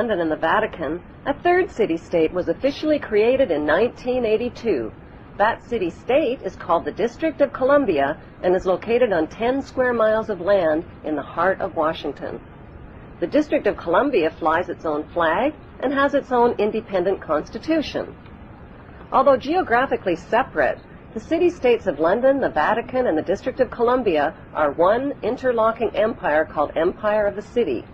London and the Vatican, a third city-state was officially created in 1982. That city-state is called the District of Columbia and is located on 10 square miles of land in the heart of Washington. The District of Columbia flies its own flag and has its own independent constitution. Although geographically separate, the city-states of London, the Vatican, and the District of Columbia are one interlocking empire called Empire of the City.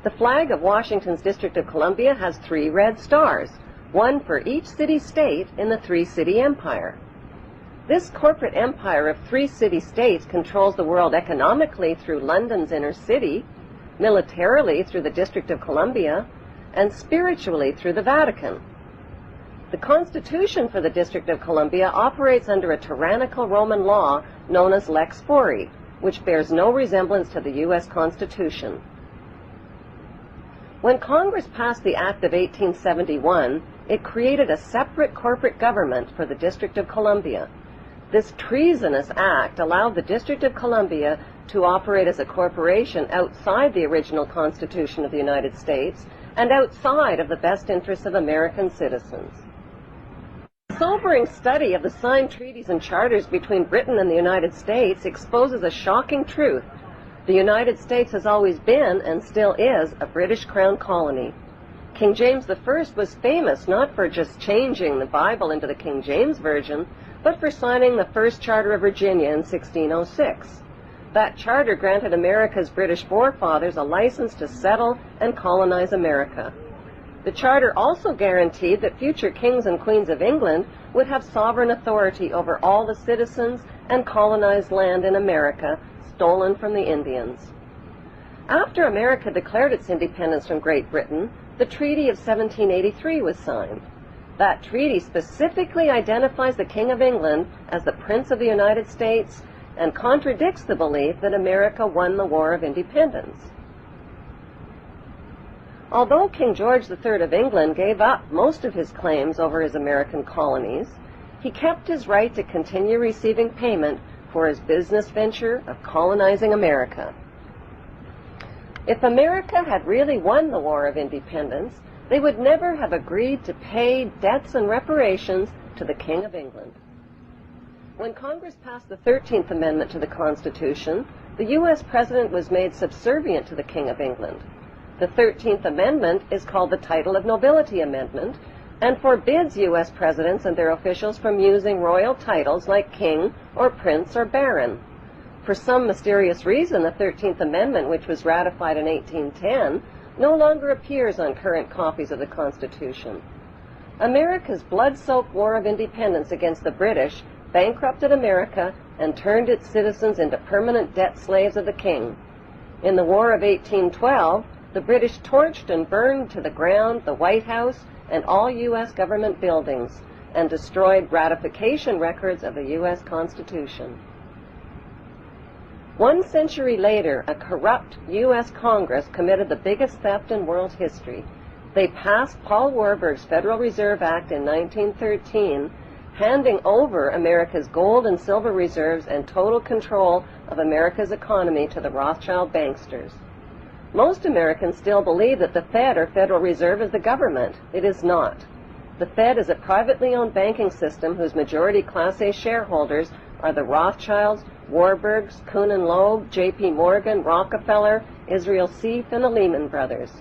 The flag of Washington's District of Columbia has 3 red stars, one for each city-state in the 3-city empire. This corporate empire of 3 city-states controls the world economically through London's inner city, militarily through the District of Columbia, and spiritually through the Vatican. The Constitution for the District of Columbia operates under a tyrannical Roman law known as Lex Fori, which bears no resemblance to the U.S. Constitution. When Congress passed the Act of 1871, it created a separate corporate government for the District of Columbia. This treasonous act allowed the District of Columbia to operate as a corporation outside the original Constitution of the United States and outside of the best interests of American citizens. A sobering study of the signed treaties and charters between Britain and the United States exposes a shocking truth. The United States has always been, and still is, a British Crown colony. King James I was famous not for just changing the Bible into the King James Version, but for signing the first Charter of Virginia in 1606. That charter granted America's British forefathers a license to settle and colonize America. The charter also guaranteed that future kings and queens of England would have sovereign authority over all the citizens and colonized land in America stolen from the Indians. After America declared its independence from Great Britain, the Treaty of 1783 was signed. That treaty specifically identifies the King of England as the Prince of the United States and contradicts the belief that America won the War of Independence. Although King George III of England gave up most of his claims over his American colonies, he kept his right to continue receiving payment for his business venture of colonizing America. If America had really won the War of Independence, they would never have agreed to pay debts and reparations to the King of England. When Congress passed the 13th Amendment to the Constitution, the U.S. President was made subservient to the King of England. The 13th Amendment is called the Title of Nobility Amendment and forbids U.S. presidents and their officials from using royal titles like king or prince or baron. For some mysterious reason, the 13th Amendment, which was ratified in 1810, no longer appears on current copies of the Constitution. America's blood-soaked War of Independence against the British bankrupted America and turned its citizens into permanent debt slaves of the king. In the War of 1812, the British torched and burned to the ground the White House and all U.S. government buildings, and destroyed ratification records of the U.S. Constitution. 1 century later, a corrupt U.S. Congress committed the biggest theft in world history. They passed Paul Warburg's Federal Reserve Act in 1913, handing over America's gold and silver reserves and total control of America's economy to the Rothschild banksters. Most Americans still believe that the Fed, or Federal Reserve, is the government. It is not. The Fed is a privately owned banking system whose majority Class A shareholders are the Rothschilds, Warburgs, Kuhn and Loeb, J.P. Morgan, Rockefeller, Israel Seif, and the Lehman Brothers.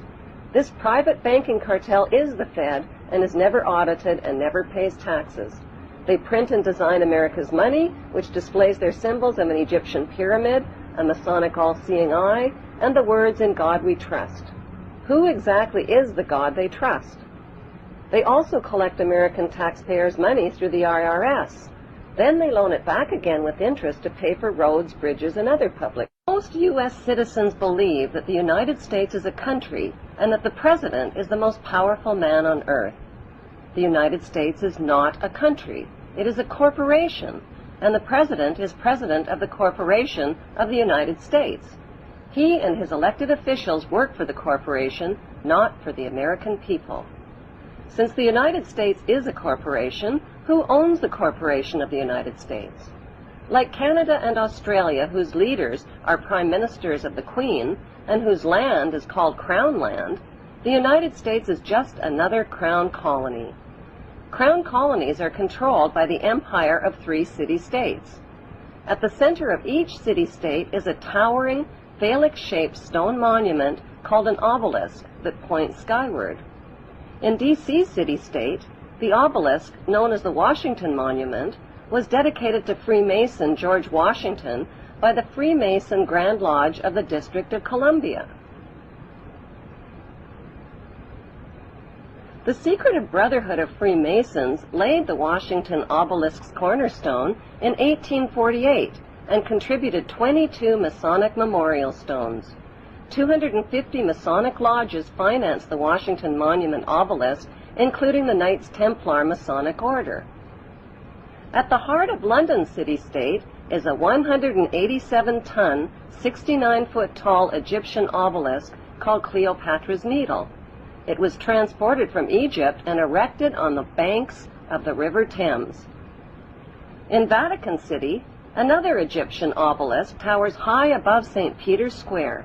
This private banking cartel is the Fed and is never audited and never pays taxes. They print and design America's money, which displays their symbols of an Egyptian pyramid, a Masonic all-seeing eye, and the words "In God We Trust." Who exactly is the God they trust? They also collect American taxpayers' money through the IRS. Then they loan it back again with interest to pay for roads, bridges, and other public. Most U.S. citizens believe that the United States is a country and that the President is the most powerful man on earth. The United States is not a country. It is a corporation, and the President is President of the Corporation of the United States. He and his elected officials work for the corporation, not for the American people. Since the United States is a corporation, who owns the corporation of the United States? Like Canada and Australia, whose leaders are prime ministers of the Queen, and whose land is called Crown Land, The United States is just another crown colony. Crown colonies are controlled by the empire of 3 city-states. At the center of each city-state is a towering, phallic-shaped stone monument called an obelisk that points skyward. In D.C. city-state, the obelisk, known as the Washington Monument, was dedicated to Freemason George Washington by the Freemason Grand Lodge of the District of Columbia. The Secretive Brotherhood of Freemasons laid the Washington obelisk's cornerstone in 1848 and contributed 22 Masonic memorial stones. 250 Masonic lodges financed the Washington Monument obelisk, including the Knights Templar Masonic Order. At the heart of London city-state is a 187-ton, 69-foot-tall Egyptian obelisk called Cleopatra's Needle. It was transported from Egypt and erected on the banks of the River Thames. In Vatican City, another Egyptian obelisk towers high above St. Peter's Square.